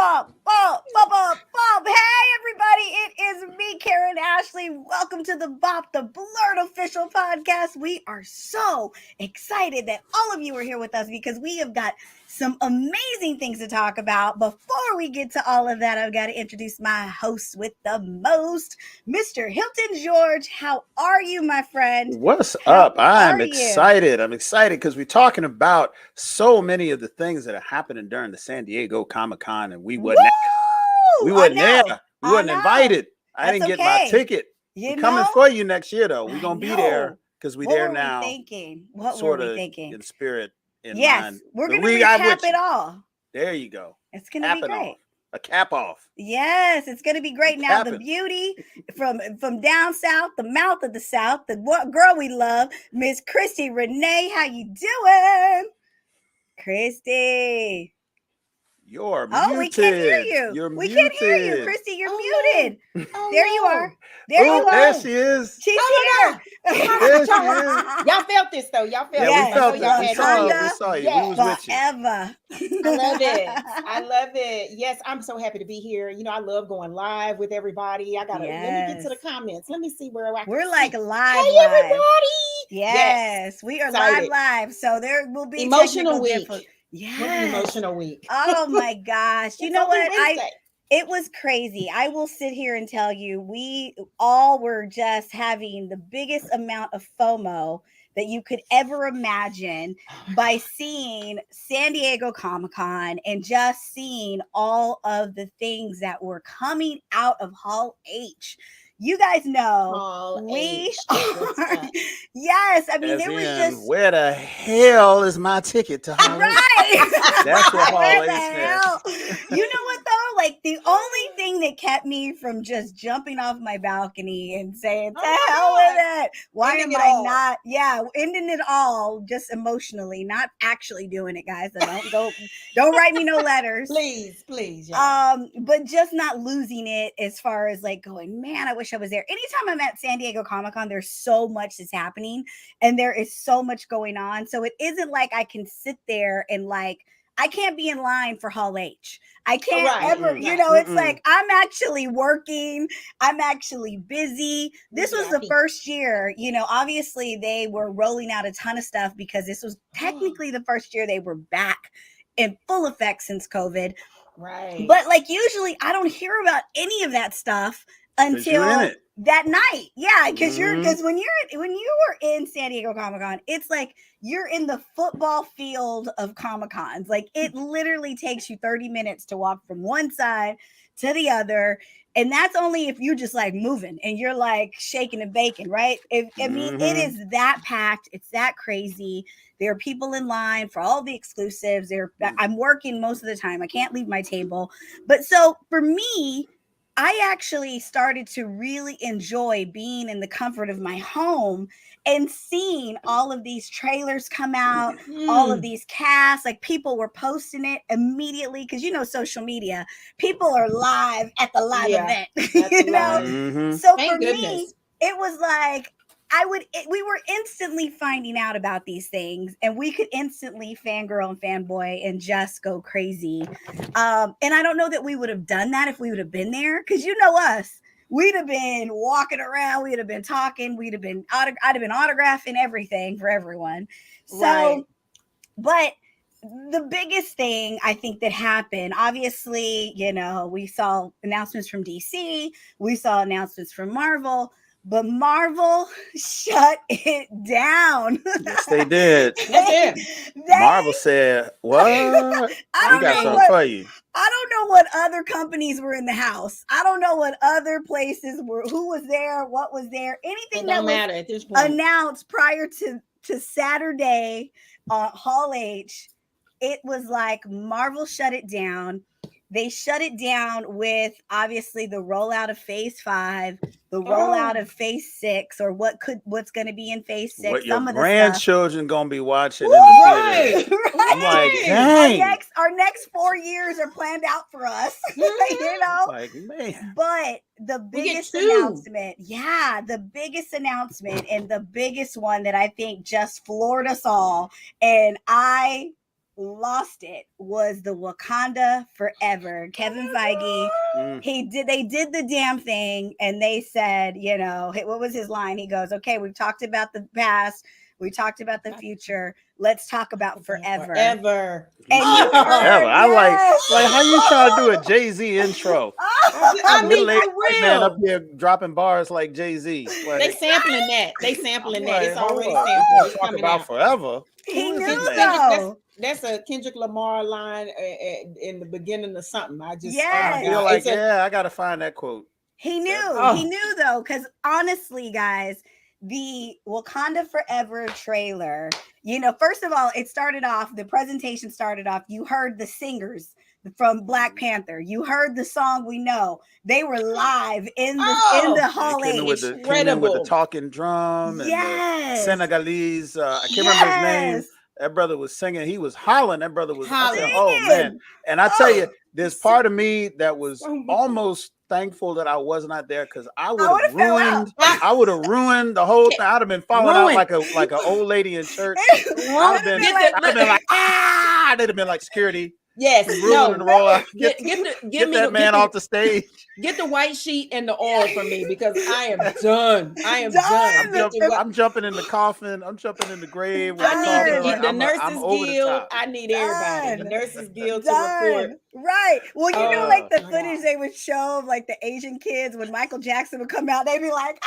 Bop. Hey, everybody. It is me, Karan Ashley. Welcome to the BOP, the BLERD official podcast. We are so excited that all of you are here with us because we have got some amazing things to talk about. Before we get to all of that, I've got to introduce my host with the most, Mr. Hilton George. How are you, my friend? What's up? I'm excited. I'm excited because we're talking about so many of the things that are happening during the San Diego Comic-Con, and we wasn't there. We wasn't invited. I didn't get my ticket. We're coming for you next year, though. We're gonna be there because we're there now. What were we thinking? In spirit, in mind. We're gonna recap it all. There you go. It's gonna be great. A cap off. Yes, it's gonna be great. Now the beauty from down south, the mouth of the South, the girl we love, Miss Christi Renee. How you doing, Christi? You're muted. We can't hear you. We can't hear you, Christi. You're muted. There you are. There she is. She's here. There she is. Y'all felt this though. Y'all felt we felt it. We saw you. We was with you. Forever. I love it. I love it. Yes, I'm so happy to be here. You know, I love going live with everybody. Let me get to the comments. Let me see where we're like live. Hey, everybody. Yes, we are live. So there will be emotional week. Yes. Emotional week. Oh my gosh. You know what? It was crazy. I will sit here and tell you, we all were just having the biggest amount of FOMO that you could ever imagine by seeing San Diego Comic-Con and just seeing all of the things that were coming out of Hall H. You guys know we are. Yes, I mean, there was just where the hell is my ticket to Hall H? Right. That's what Hall H is. You know what though? Like the only thing that kept me from just jumping off my balcony and saying, "To hell with it." Why am I not? Yeah, ending it all just emotionally, not actually doing it, guys. So don't write me no letters, please. Yeah. But just not losing it as far as like going, man, I wish I was there. Anytime I'm at San Diego Comic-Con, there's so much that's happening and there is so much going on. So it isn't like I can sit there and like, I can't be in line for Hall H. I can't ever, it's like I'm actually working. I'm actually busy. This was the first year, obviously they were rolling out a ton of stuff because this was technically the first year they were back in full effect since COVID. Right. But like usually I don't hear about any of that stuff until that night. Yeah, because when you were in San Diego Comic-Con, it's like you're in the football field of Comic-Cons. Like it literally takes you 30 minutes to walk from one side to the other. And that's only if you're just like moving and you're like shaking and baking, right? It is that packed. It's that crazy. There are people in line for all the exclusives. I'm working most of the time. I can't leave my table. But so for me, I actually started to really enjoy being in the comfort of my home and seeing all of these trailers come out, all of these casts, like people were posting it immediately because, social media, people are live at the live event, So for me, it was like, we were instantly finding out about these things and we could instantly fangirl and fanboy and just go crazy. And I don't know that we would have done that if we would have been there. Cause you know us, we'd have been walking around. We'd have been talking. I'd have been autographing everything for everyone. So, but the biggest thing I think that happened, obviously, we saw announcements from DC. We saw announcements from Marvel. But Marvel shut it down. Yes, they did. Marvel said, "What? We got something for you." I don't know what other companies were in the house. I don't know what other places were. Who was there? What was there? Anything that was announced prior to Saturday on Hall H, it was like Marvel shut it down. They shut it down with obviously the rollout of Phase 5, the rollout of Phase 6, or what's going to be in Phase 6. What your grandchildren going to be watching in the theater. Right. I'm like, dang. Our next 4 years are planned out for us. Like, man. But the biggest announcement, and the biggest one that I think just floored us all, and I lost it was the Wakanda Forever. Kevin Feige, they did the damn thing, and they said, you know, what was his line? He goes, okay, we've talked about the past, we talked about the future, let's talk about forever. Forever. And forever. I like how you trying to do a Jay-Z intro. I mean, man up here dropping bars like Jay-Z. Like, they sampling that. It's already sampled. It's talk about out. forever. He knew though. That's a Kendrick Lamar line in the beginning of something. I feel like I gotta find that quote. He knew though, because honestly, guys, the Wakanda Forever trailer, you know, first of all, the presentation started off, you heard the singers from Black Panther, you heard the song We Know, they were live in the Hall H. Came in with the talking drum and the Senegalese, I can't remember his name. That brother was singing. He was hollering. That brother was hollering. Oh man! And I tell you, there's part of me that was almost thankful that I was not there, because I would have ruined. I would have ruined the whole thing. I'd have been falling out like an old lady in church. I'd have been like ah. They'd have been like security. Yes, get that man off the stage. Get the white sheet and the oil from me, because I am done. I'm jumping in the coffin. I'm jumping in the grave. I need the Nurses Guild. I need everybody. The Nurses Guild to report. Right. Well, you know, like the footage they would show of like the Asian kids when Michael Jackson would come out, they'd be like,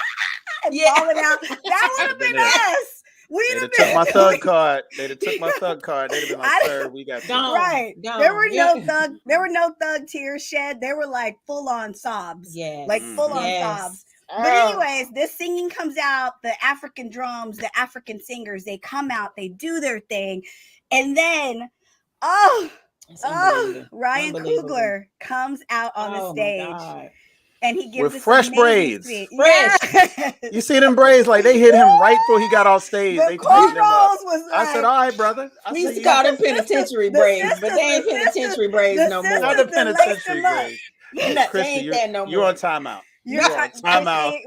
and falling out. That would have been us. They'd have took my thug card. They'd have took my thug card. They'd have been like, "Sir, we got right." There were no thug tears shed. There were like full on sobs. Yeah, like full on sobs. But anyways, this singing comes out. The African drums, the African singers, they come out. They do their thing, and then Ryan Coogler comes out on the stage. And he gives with fresh braids. Fresh. You see them braids, like they hit him right before he got off stage. They tightened him up. I said, "All right, brother." We used to call them penitentiary braids, but they ain't penitentiary braids no more. Not the penitentiary braids. Christi, you're on timeout. You're on timeout.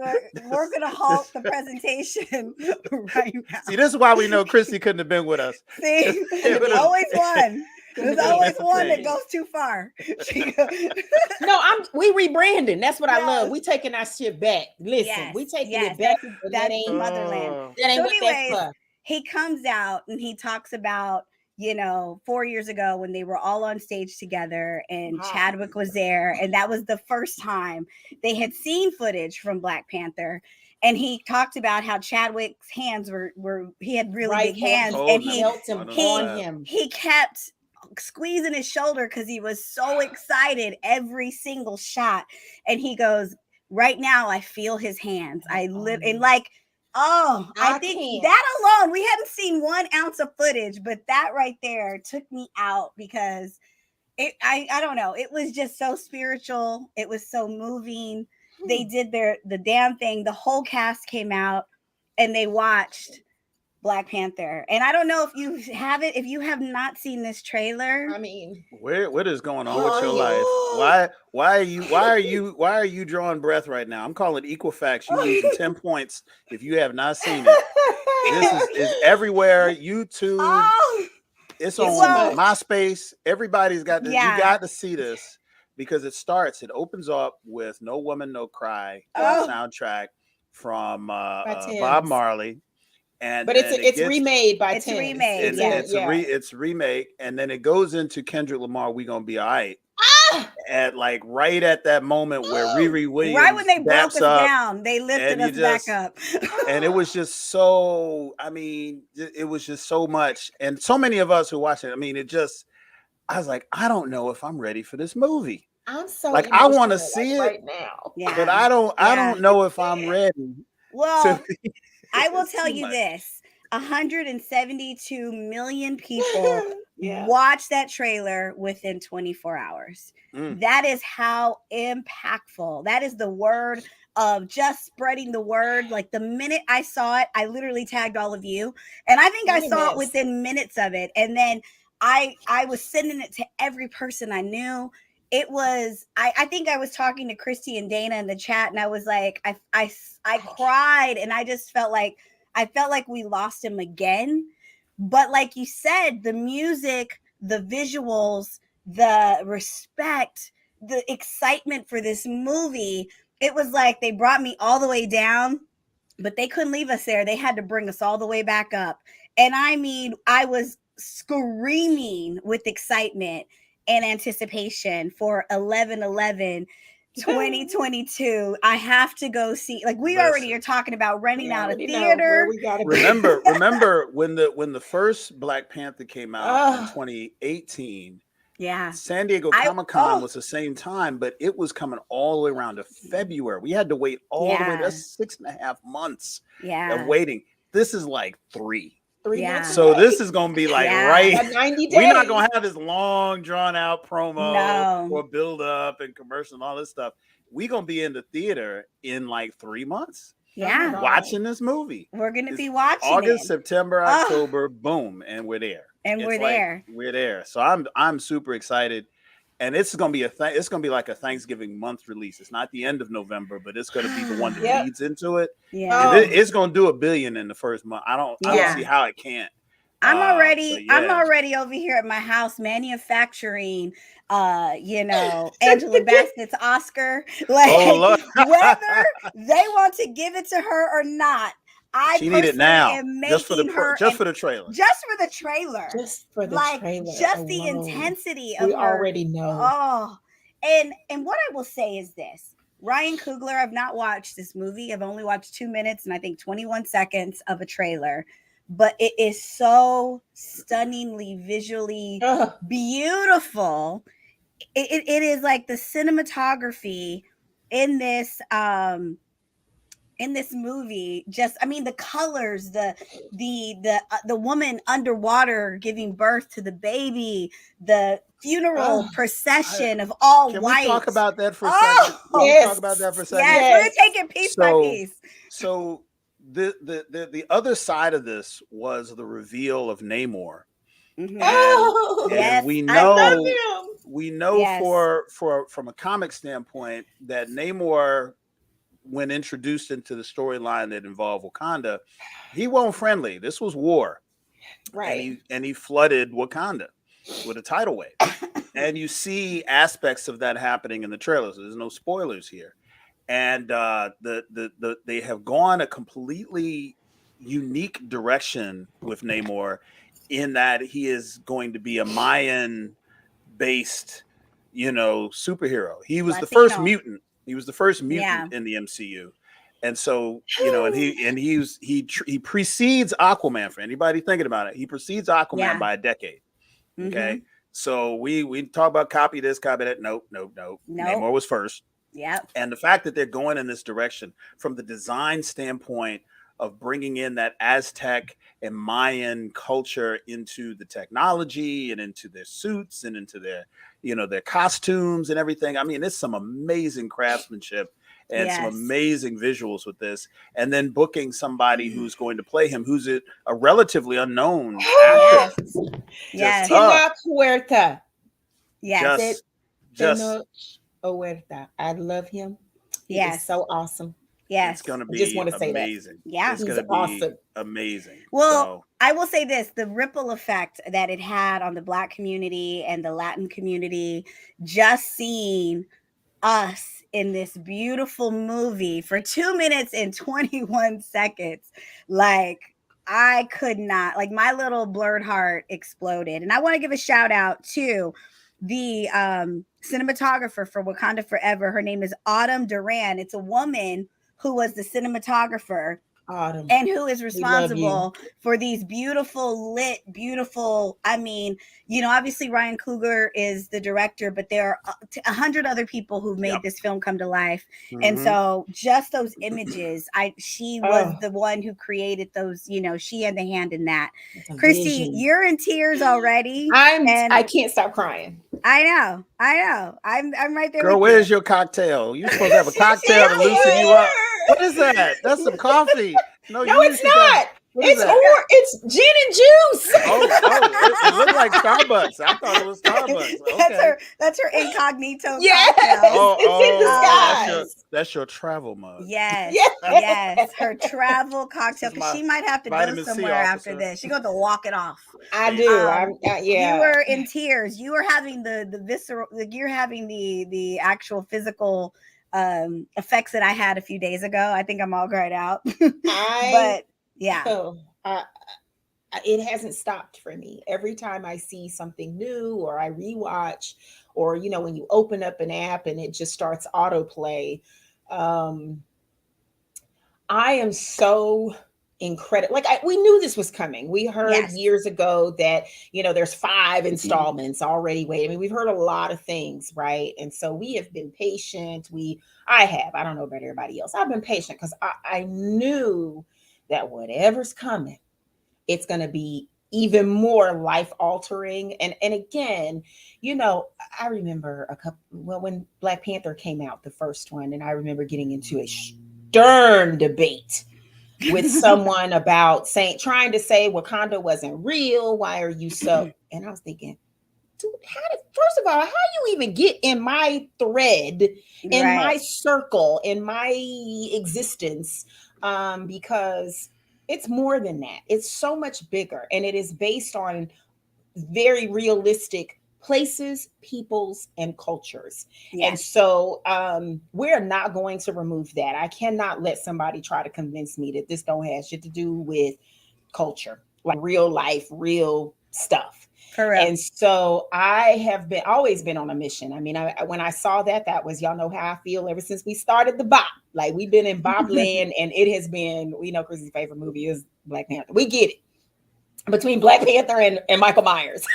We're gonna halt the presentation right now. See, this is why we know Christi couldn't have been with us. See, there's always one. There's always one that goes too far. We rebranding. That's what I love. We taking our shit back. Listen, we taking it back. That ain't motherland. That ain't so anyways, he comes out and he talks about, you know, 4 years ago when they were all on stage together and Chadwick was there. And that was the first time they had seen footage from Black Panther. And he talked about how Chadwick's hands he had really big hands. And he kept squeezing his shoulder because he was so excited every single shot. And he goes, right now I feel his hands. I live in like, I think that alone, we hadn't seen 1 ounce of footage, but that right there took me out because I don't know, it was just so spiritual. It was so moving. They did the damn thing. The whole cast came out and they watched Black Panther. And I don't know if you have not seen this trailer. I mean, what is going on with your life? Why are you drawing breath right now? I'm calling Equifax. You losing 10 points if you have not seen it. This is everywhere. YouTube. It's on MySpace. Everybody's got this. You got to see this because it opens up with No Woman, No Cry, soundtrack from Bob Marley. But it's remade by it's Tim. Remade. It's remake, and then it goes into Kendrick Lamar. We gonna be all right. At like right at that moment where Riri Williams, right when they broke us down, they lifted us back up. And it was just so. I mean, it was just so much, and so many of us who watched it. I mean, I was like, I don't know if I'm ready for this movie. I'm so like I want to see it right now, but I don't know if I'm ready. Well. I will tell you this, 172 million people watched that trailer within 24 hours. That is how impactful. That is the word of just spreading the word. Like the minute I saw it, I literally tagged all of you. And I think I saw it within minutes of it. And then I was sending it to every person I knew. It was, I think I was talking to Christi and Dana in the chat, and I was like, I cried, and I just felt like we lost him again. But like you said, the music the visuals, the respect, the excitement for this movie. It was like they brought me all the way down, but they couldn't leave us there. They had to bring us all the way back up. And I mean, I was screaming with excitement and anticipation for 11/11 2022. I have to go see. Like, we already are talking about renting out a theater. Remember when the first Black Panther came out in 2018. Yeah, San Diego Comic-Con was the same time, but it was coming all the way around to February. We had to wait all the way. That's 6.5 months of waiting. This is like 3 months. So this is gonna be like 90 days. We're not gonna have this long drawn out promo or build up and commercial and all this stuff. We're gonna be in the theater in like 3 months. Yeah, watching this movie. We're gonna be watching August, September, October, boom, and we're there. And we're there. We're there. So I'm super excited. And it's gonna be it's gonna be like a Thanksgiving month release. It's not the end of November, but it's gonna be the one that leads into it. Yeah, it's gonna do $1 billion in the first month. I don't see how it can't. I'm already over here at my house manufacturing Angela Bassett's Oscar. Like, whether they want to give it to her or not. She need it now, just for the trailer. Just for the trailer. Just the intensity of her. We already know. Oh, and what I will say is this: Ryan Coogler. I've not watched this movie. I've only watched 2 minutes and I think 21 seconds of a trailer, but it is so stunningly visually beautiful. It is like the cinematography in this movie, the colors, the woman underwater giving birth to the baby, the funeral procession of all white. Can we talk about that for a second? Yes, we're gonna take it piece by piece. So the other side of this was the reveal of Namor. Mm-hmm. And we know from a comic standpoint that Namor, when introduced into the storyline that involved Wakanda, he wasn't friendly. This was war, right? And he flooded Wakanda with a tidal wave, and you see aspects of that happening in the trailers. So there's no spoilers here, and they have gone a completely unique direction with Namor, in that he is going to be a Mayan-based, superhero. He was the first mutant. He was the first mutant in the MCU, and so and he precedes Aquaman. For anybody thinking about it, he precedes Aquaman by a decade. Okay, so we talk about copy this, copy that. Nope. Namor was first. Yeah, and the fact that they're going in this direction from the design standpoint of bringing in that Aztec and Mayan culture into the technology and into their suits and into their their costumes and everything. I mean, it's some amazing craftsmanship and some amazing visuals with this. And then booking somebody who's going to play him, who's a relatively unknown actor. Yes. Huerta. Yes. Just Huerta. I love him. Yes. So awesome. Yes. It's going to be just want to say amazing. That. Yeah. It's going to be awesome. Amazing. Well, I will say this, the ripple effect that it had on the Black community and the Latin community, just seeing us in this beautiful movie for 2 minutes and 21 seconds, like, I could not, like, my little BLERD heart exploded. And I want to give a shout out to the cinematographer for Wakanda Forever. Her name is Autumn Duran. It's a woman who was the cinematographer Autumn. And who is responsible for these beautiful, I mean, you know, obviously Ryan Coogler is the director, but there are 100 other people who've made this film come to life. Mm-hmm. And so just those images, she was the one who created those, you know, she had the hand in that. Christi, you're in tears already. I can't stop crying. I know. I'm right there. Girl, where's your cocktail? You're supposed to have a cocktail to loosen you up. What is that? That's some coffee. No, it's not. It's gin and juice. It looked like Starbucks. I thought it was Starbucks. Okay. That's her incognito. Yes, it's in disguise. That's your travel mug. Yes. Her travel cocktail. She might have to go somewhere after this. She's going to walk it off. I do. You were in tears. You were having the visceral. You're having the actual physical effects that I had a few days ago. I think I'm all cried out. But yeah. It hasn't stopped for me. Every time I see something new or I rewatch, or when you open up an app and it just starts autoplay, I am so incredible. Like we knew this was coming. We heard years ago that there's 5 installments already waiting. I mean, we've heard a lot of things, right? And so we have been patient. I don't know about everybody else. I've been patient because I knew that whatever's coming, it's going to be even more life altering. And again, I remember when Black Panther came out, the first one, and I remember getting into a stern debate with someone about trying to say Wakanda wasn't real. Why are you so? And I was thinking, dude, first of all, how you even get in my thread, in my circle, in my existence? Because it's more than that. It's so much bigger, and it is based on very realistic places, peoples, and cultures. And so we're not going to remove that. I cannot let somebody try to convince me that this don't have shit to do with culture, like real life, real stuff. Correct. And so I have always been on a mission. I mean, when I saw that was, y'all know how I feel ever since we started the BOP. Like we've been in BOP land, and it has been, we know Christi's favorite movie is Black Panther. We get it. Between Black Panther and Michael Myers.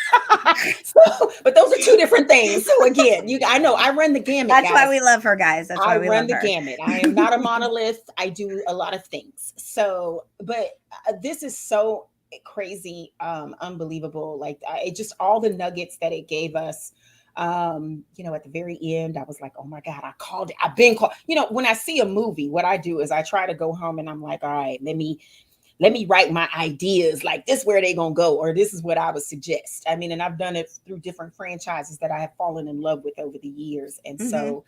But those are 2 different things. So again, I know I run the gamut. That's why we love her, guys. That's why we run the gamut. I am not a monolith. I do a lot of things. So, but this is so crazy, unbelievable. Like just all the nuggets that it gave us. At the very end, I was like, oh my God, I've been called. When I see a movie, what I do is I try to go home and I'm like, all right, let me write my ideas, like this is where they gonna go, or this is what I would suggest. I mean, and I've done it through different franchises that I have fallen in love with over the years. And so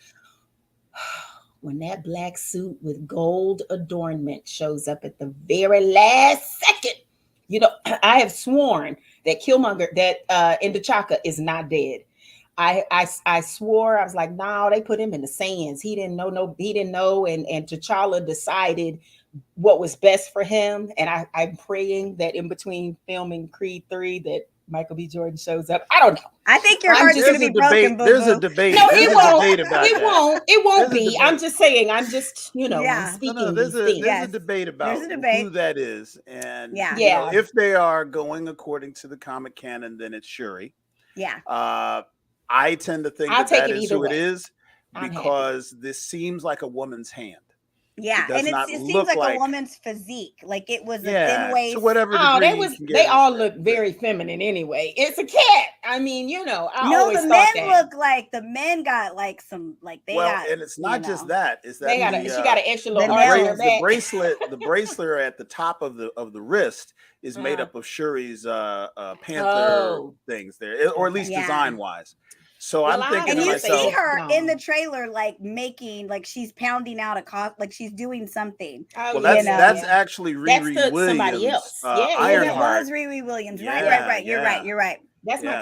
when that black suit with gold adornment shows up at the very last second, I have sworn that Killmonger, that T'Chaka is not dead. I swore, I was like, no, they put him in the sands. He didn't know, and T'Challa decided what was best for him. And I'm praying that in between filming Creed 3 that Michael B. Jordan shows up. I don't know. I think your heart's going to be broken, boo-boo. There's a debate. No, it won't. It won't be. I'm just saying. I'm just, speaking there's these things. A debate about who that is. And if they are going according to the comic canon, then it's Shuri. Yeah. I tend to think that is who it is because this seems like a woman's hand. Yeah, and it seems like a woman's physique. Like it was a thin waist. To whatever degree they all look very feminine anyway. It's a cat. I mean, the men look like the men got like some like they got. And it's not just that. It's that she got an extra little arm on her back. The bracelet at the top of the wrist is made up of Shuri's panther things there, or at least design wise. So I'm thinking and to you myself, see her in the trailer, like making, like she's pounding out a cough, like she's doing something. Well, that's actually Riri Williams. Somebody else. Ironheart. It was Riri Williams. Right. You're right. That's my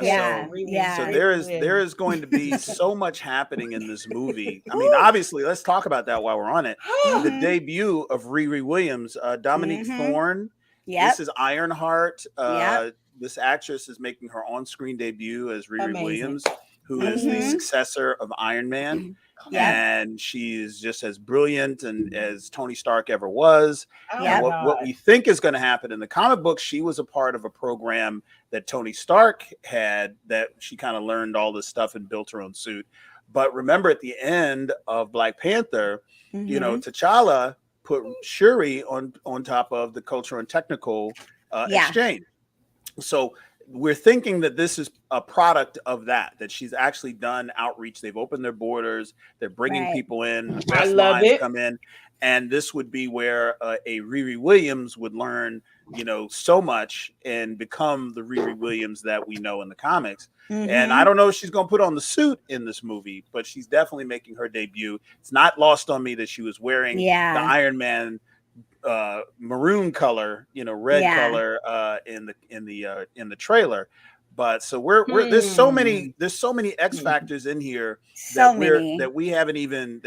So there is going to be so much happening in this movie. I mean, obviously, let's talk about that while we're on it. The debut of Riri Williams, Dominique Thorne. This is Ironheart. This actress is making her on-screen debut as Riri Williams, who is the successor of Iron Man. And she's just as brilliant and as Tony Stark ever was. And what we think is going to happen in the comic book, she was a part of a program that Tony Stark had that she kind of learned all this stuff and built her own suit. But remember, at the end of Black Panther, T'Challa put Shuri on top of the cultural and technical exchange. So we're thinking that this is a product of that she's actually done outreach. They've opened their borders. They're bringing people in. The best minds come in. And this would be where a Riri Williams would learn so much and become the Riri Williams that we know in the comics. Mm-hmm. And I don't know if she's going to put on the suit in this movie, but she's definitely making her debut. It's not lost on me that she was wearing the Iron Man maroon color, red color in the trailer. But so there's so many X factors in here that we haven't even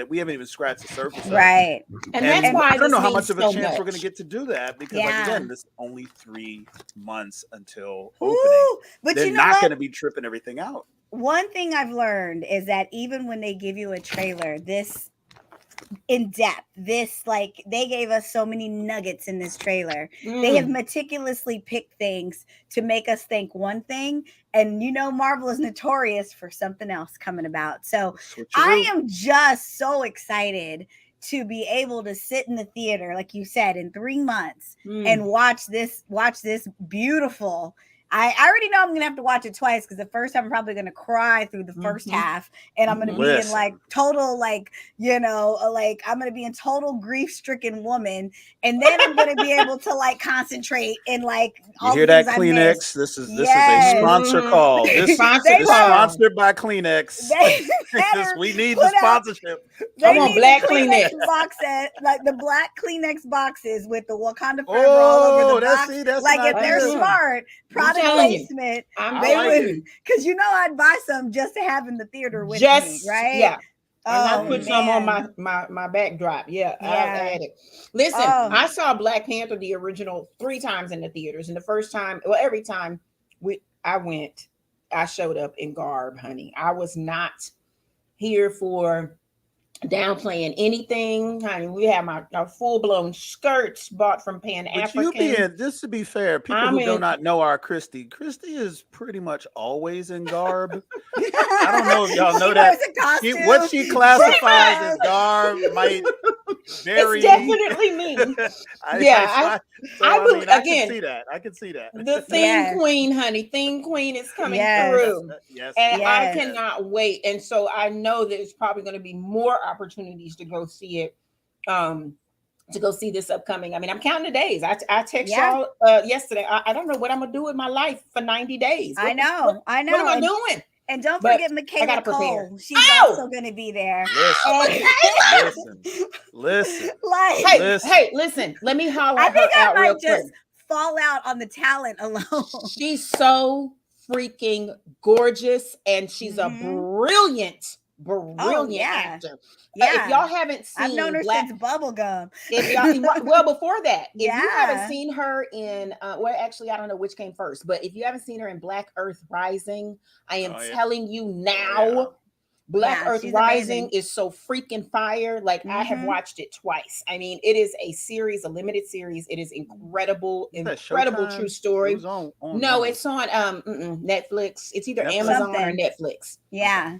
scratched the surface of. Right. And that's why I don't know how much of a chance much. we're going to get to do that because again, this is only 3 months until opening. But they're not going to be tripping everything out. One thing I've learned is that even when they give you a trailer, this in depth, they gave us so many nuggets in this trailer. They have meticulously picked things to make us think one thing, and Marvel is notorious for something else coming about. So I am just so excited to be able to sit in the theater, like you said, in 3 months and watch this beautiful. I already know I'm gonna have to watch it twice because the first time I'm probably gonna cry through the first half, and I'm gonna be in total I'm gonna be in total grief-stricken woman, and then I'm gonna be able to concentrate and all you hear that Kleenex? This is a sponsor call. This is sponsored by Kleenex. We need the sponsorship. I want black Kleenex box set, the black Kleenex boxes with the Wakanda forever all over the box. If they're smart, product placement, they would, because I'd buy some just to have in the theater with me, right? Yeah. And I put some on my backdrop. Yeah, I'll add it. Listen, I saw Black Panther, the original, 3 times in the theaters. And the first time, every time I went, I showed up in garb, honey. I was not here for downplaying anything, honey. We have our full-blown skirts bought from Pan African. Just to be fair, people who do not know our Christi is pretty much always in garb. I don't know if y'all know that. What she classifies as garb might vary. It's definitely me. I can see that. The theme queen, honey. Theme queen is coming through. I cannot wait. And so I know that it's probably going to be more opportunities to go see it, to go see this upcoming. I mean, I'm counting the days. I text y'all yesterday. I don't know what I'm gonna do with my life for 90 days. I know. What am I doing? And don't forget Michaela Cole. She's also going to be there. Listen. Hey, listen. Let me holler I think I might just fall out on the talent alone. She's so freaking gorgeous, and she's a brilliant actor. If y'all haven't seen, I've known her since Bubblegum. Before that, if you haven't seen her in, actually, I don't know which came first, but if you haven't seen her in Black Earth Rising, I am telling you now, Black Earth Rising is so freaking fire. I have watched it twice. I mean, it is a series, a limited series. It is incredible, true story. It's on Netflix. It's either Amazon or Netflix. Yeah.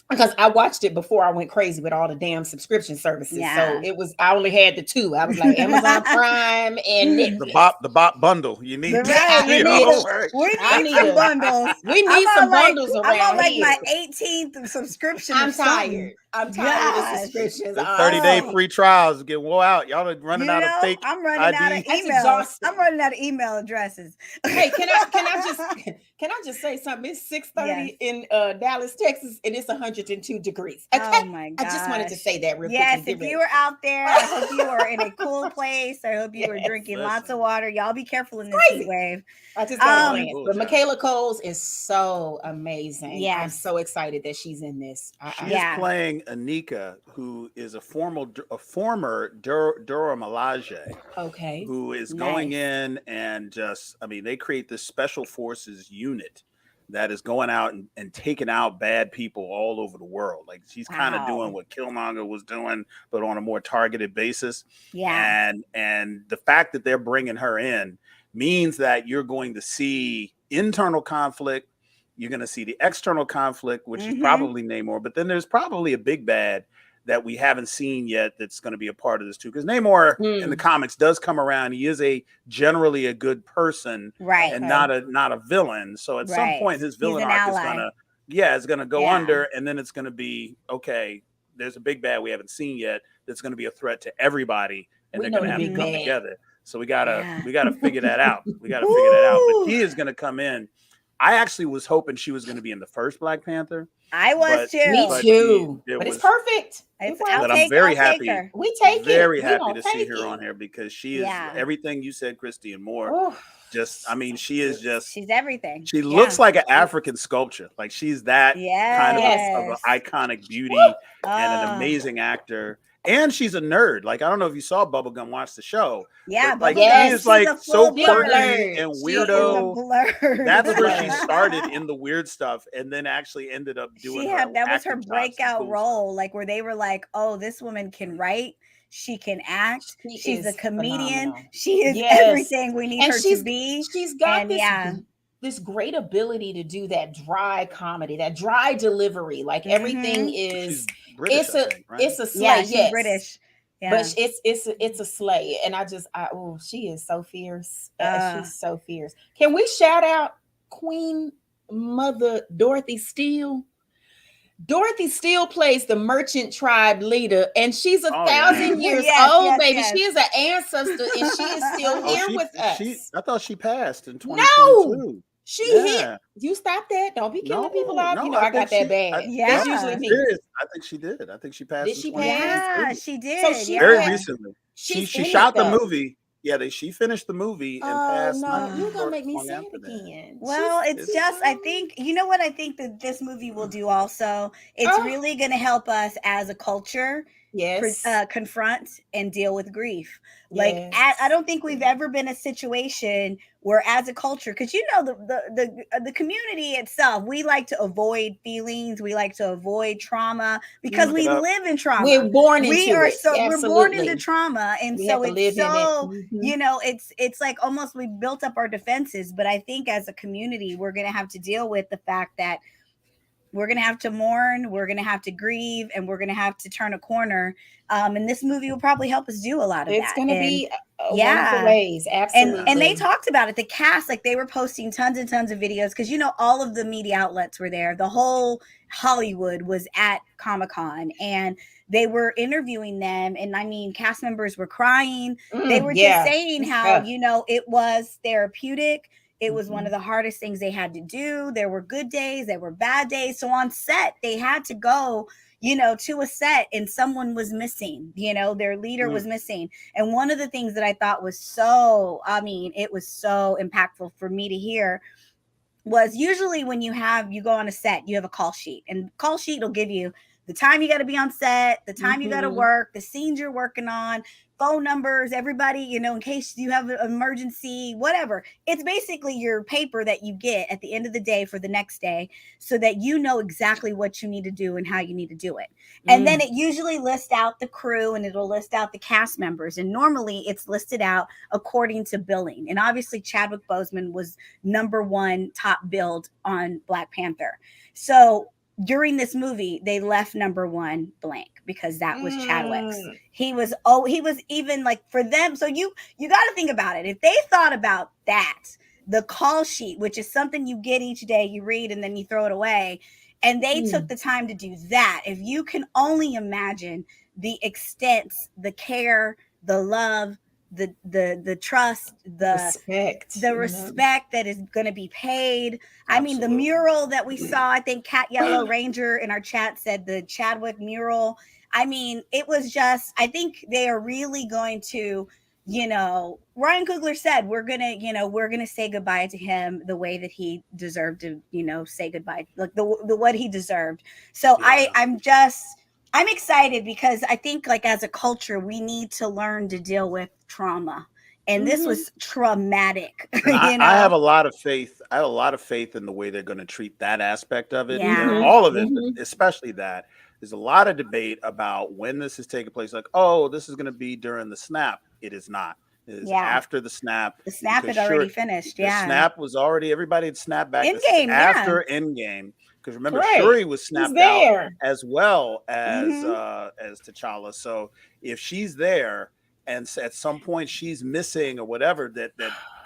Because I watched it before I went crazy with all the damn subscription services. So I only had the 2. I was like Amazon Prime and Netflix. The BOP bundle. You need some bundles. We need some bundles around here. I'm on my 18th subscription. I'm tired. I'm tired of the subscriptions. 30-day free trials get wore out. Y'all are running out of fake I'm running out of emails. I'm running out of email addresses. Hey, can I just say something? It's 6:30 in Dallas, Texas, and it's 102 degrees. Okay? Oh my god! I just wanted to say that real quick. Yes, if you were out there, I hope you were in a cool place. I hope you were drinking lots of water. Y'all be careful in this heat wave. I just got but Michaela Coles is so amazing. Yeah, I'm so excited that she's in this. She's playing Anika, who is a former Dora Milaje. Okay. Who is going in and they create this special forces unit that is going out and taking out bad people all over the world. Like she's kind of doing what Killmonger was doing, but on a more targeted basis. Yeah. And the fact that they're bringing her in means that you're going to see internal conflict. You're going to see the external conflict, which is probably Namor, but then there's probably a big bad that we haven't seen yet that's going to be a part of this too. Because Namor in the comics does come around. He is generally a good person, and not a villain. So at some point, his villain arc is going to go under, and then it's going to be okay. There's a big bad we haven't seen yet that's going to be a threat to everybody, and they're going to have to come together. So we gotta figure that out. We gotta figure that out. But she is gonna come in. I actually was hoping she was gonna be in the first Black Panther. I was too. Me too. But it's perfect. But I'm very happy. We take very it. happy to see her on here because she is everything you said, Christi, and more. Oh, She's everything. She looks like an African sculpture. Like she's that kind of an iconic beauty and an amazing actor. And she's a nerd. Like, I don't know if you saw Bubblegum watch the show. Yeah, but, like, Bubblegum, she is like so BLERD. quirky and weirdo. That's where she started in the weird stuff and then actually ended up doing that was her breakout role, like where they were like, oh, this woman can write, she can act, she's a comedian, she is everything we need her to be. She's got this great ability to do that dry comedy, that dry delivery. Like everything is British, it's a slay. Yeah, she's British. Yeah. But it's a slay. And she is so fierce. She's so fierce. Can we shout out Queen Mother Dorothy Steele? Dorothy Steele plays the merchant tribe leader, and she's 1,000 years old, baby. She is an ancestor, and she is still here with us. I thought she passed in 2022. No, she hit. You stop that. Don't be killing people off. You know I got that bad. That's usually me. I think she did. I think she passed. Did she pass? Yeah, she did. So very recently. She shot the movie. Yeah, she finished the movie and passed. No, you're gonna make me say it again. Well, it's just, I think, you know what I think that this movie will do also? It's really going to help us as a culture confront and deal with grief. Like, I don't think we've ever been in a situation where as a culture, because you know the community itself, we like to avoid feelings, we like to avoid trauma because we live in trauma. We're born into it. We're born into trauma, and so it's so you know it's like almost we built up our defenses. But I think as a community, we're going to have to deal with the fact that we're going to have to mourn, we're going to have to grieve, and we're going to have to turn a corner. And this movie will probably help us do a lot of that. It's going to be wonderful ways. Absolutely. And they talked about it. The cast, like they were posting tons and tons of videos because, you know, all of the media outlets were there. The whole Hollywood was at Comic-Con and they were interviewing them. And I mean, cast members were crying. They were just saying how, you know, it was therapeutic. It was one of the hardest things they had to do. There were good days, there were bad days. So on set, they had to go, you know, to a set and someone was missing, you know, their leader was missing. And one of the things that I thought was it was so impactful for me to hear was usually when you go on a set, you have a call sheet, and call sheet will give you the time you got to be on set, the time you got to work, the scenes you're working on, phone numbers, everybody, you know, in case you have an emergency, whatever. It's basically your paper that you get at the end of the day for the next day so that you know exactly what you need to do and how you need to do it. And then it usually lists out the crew and it'll list out the cast members. And normally it's listed out according to billing. And obviously Chadwick Boseman was #1 top billed on Black Panther. So during this movie, they left #1 blank because that was Chadwick's. He was even like for them. So you got to think about it. If they thought about that, the call sheet, which is something you get each day, you read and then you throw it away. And they took the time to do that. If you can only imagine the extent, the care, the love, the trust, the respect that is going to be paid. I mean, the mural that we saw, I think Cat Yellow Ranger in our chat said the Chadwick mural. I mean, it was just, I think they are really going to, you know, Ryan Coogler said, we're going to say goodbye to him the way that he deserved to, you know, say goodbye, like the what he deserved. So I'm excited because I think like as a culture, we need to learn to deal with trauma. And this was traumatic. You know? I have a lot of faith. I have a lot of faith in the way they're going to treat that aspect of it. All of it, but especially that. There's a lot of debate about when this is taking place. Like, oh, this is going to be during the snap. It is not. It is after the snap. The snap had already finished. The snap was already, everybody had snapped back Endgame, after Endgame. Because remember, Shuri was snapped out as well as T'Challa. So if she's there and at some point she's missing or whatever, that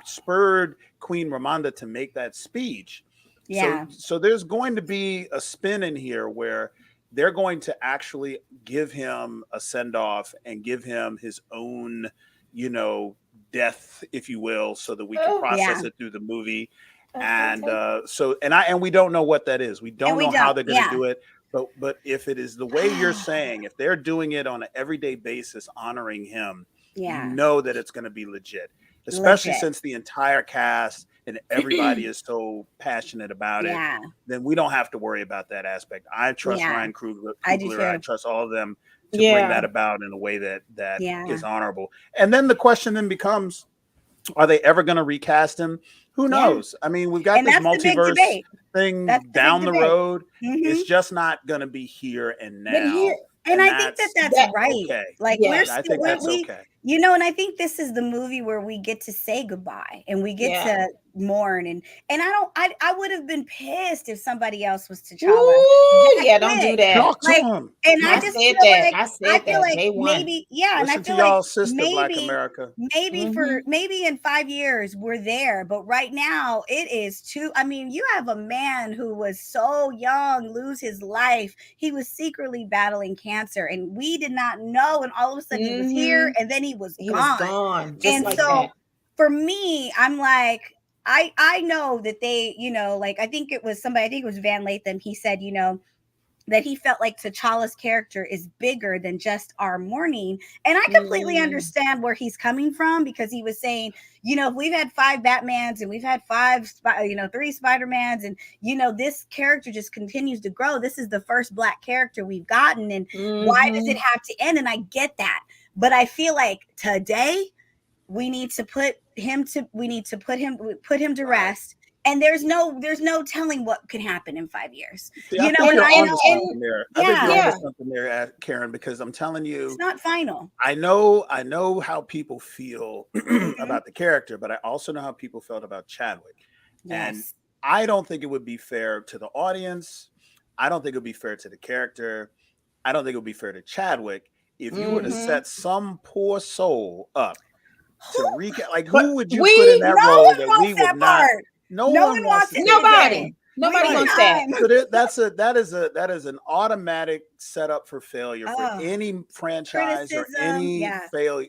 spurred Queen Ramonda to make that speech. Yeah. So there's going to be a spin in here where they're going to actually give him a send-off and give him his own, you know, death, if you will, so that we can process Yeah. it through the movie. Okay, And take- and we don't know what that is. We don't know how they're going to yeah. do it. But if it is the way you're saying, if they're doing it on an everyday basis, honoring him, Yeah. you know that it's going to be legit, especially Legit. since the entire cast and everybody is so passionate about it. Yeah. Then we don't have to worry about that aspect. I trust Yeah. Ryan Coogler. I do I too. trust all of them to Yeah. bring that about in a way that Yeah. is honorable. And then the question then becomes, are they ever going to recast him? Who knows? I mean, we've got And this that's the big multiverse debate. thing That's the down big the debate. road. Mhm. It's just not going to be here and now. But here, And I think that's right. okay. Like Yeah. we're I still, think that's okay. you know, and I think this is the movie where we get to say goodbye and we get to mourn. And I would have been pissed if somebody else was T'Challa. Ooh, yeah, don't do that. Talk to Like, him. And I I just said feel that. like I said feel that like day one. maybe, yeah, Listen and I to feel y'all like sister, Black America. maybe for maybe in 5 years we're there, but right now it is too. I mean, you have a man who was so young lose his life. He was secretly battling cancer, and we did not know. And all of a sudden he was here, and then he was He gone. was gone. Just And like so that. for me, I'm like, I know that they, you know, like I think it was somebody, I think it was Van Lathan. He said, you know, that he felt like T'Challa's character is bigger than just our mourning. And I completely understand where he's coming from, because he was saying, you know, if we've had 5 Batmans and we've had 3 Spider-Mans, and, you know, this character just continues to grow. This is the first Black character we've gotten. And why does it have to end? And I get that. But I feel like today we need to put him to rest. And there's no telling what could happen in 5 years. See, You I know, think and you're I onto know, something there. I think you're yeah. onto something there, Karen, because I'm telling you, It's not final. I know how people feel about the character, but I also know how people felt about Chadwick. And Yes. I don't think it would be fair to the audience. I don't think it would be fair to the character. I don't think it would be fair to Chadwick if you were to set some poor soul up to recap. Like, who would you put in that role that we would not? No one wants it. Nobody wants that. So that is an automatic setup for failure for any franchise or any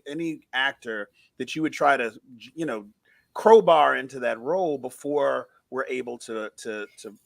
any actor that you would try to, you know, crowbar into that role before we're able to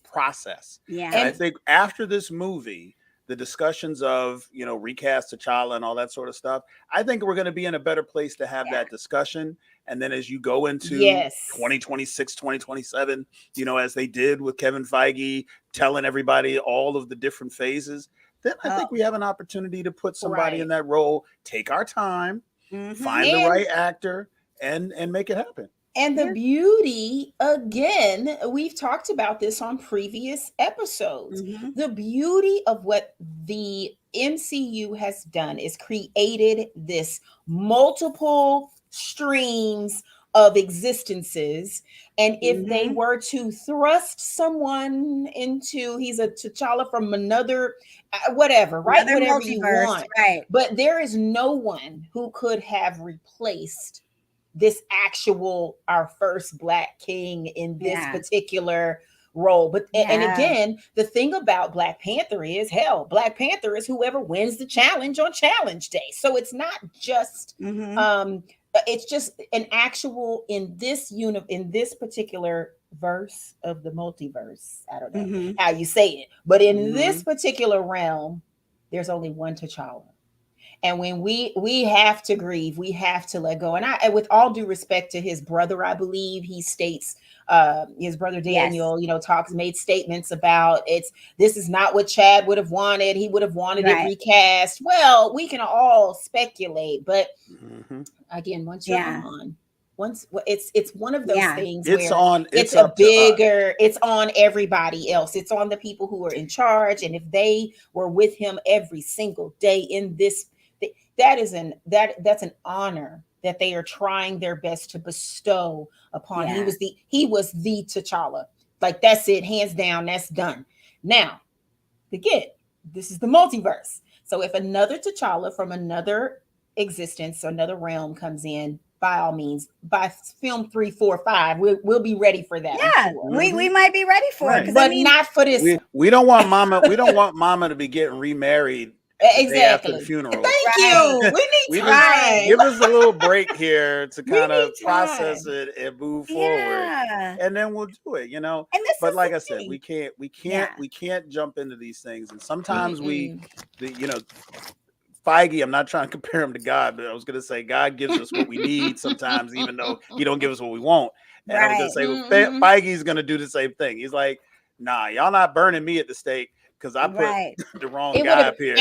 process. Yeah. And I think after this movie, the discussions of, you know, recast T'Challa and all that sort of stuff, I think we're going to be in a better place to have that discussion. And then as you go into 2026, 2027, you know, as they did with Kevin Feige telling everybody all of the different phases, then I think we have an opportunity to put somebody in that role, take our time, find the right actor, and make it happen. And the beauty, again, we've talked about this on previous episodes. The beauty of what the MCU has done is created this multiple streams of existences. And if they were to thrust someone into, he's a T'Challa from another, whatever, right? Another whatever multiverse, you want. right. But there is no one who could have replaced this actual, our first Black king in this particular role. But and again, the thing about Black Panther is, hell, Black Panther is whoever wins the challenge on Challenge Day. So it's not just it's just an actual in this particular verse of the multiverse. I don't know how you say it, but in this particular realm, there's only one T'Challa. And when we have to grieve, we have to let go. And with all due respect to his brother, I believe he states, his brother Daniel, you know, made statements about this is not what Chad would have wanted. He would have wanted it recast. Well, we can all speculate, but again, once you're on, it's one of those things it's where on. It's on everybody else. It's on the people who are in charge. And if they were with him every single day in this, that's an honor that they are trying their best to bestow upon. He was the T'Challa. Like, that's it, hands down, that's done. Now, again, this is the multiverse. So if another T'Challa from another existence, another realm comes in, by all means, by film 3, 4, 5, we'll be ready for that. Yeah, we might be ready for it, but not for this. We don't want Mama. We don't want Mama to be getting remarried Exactly. After the funeral. Thank you. We need time. Give us a little break here to kind of process it and move forward, and then we'll do it. And but like I said, we can't jump into these things, and sometimes Feige, I'm not trying to compare him to God, but I was going to say God gives us what we need sometimes, even though he don't give us what we want. And I was going to say, Feige's going to do the same thing. He's like, nah, y'all not burning me at the stake because I put the wrong guy up here.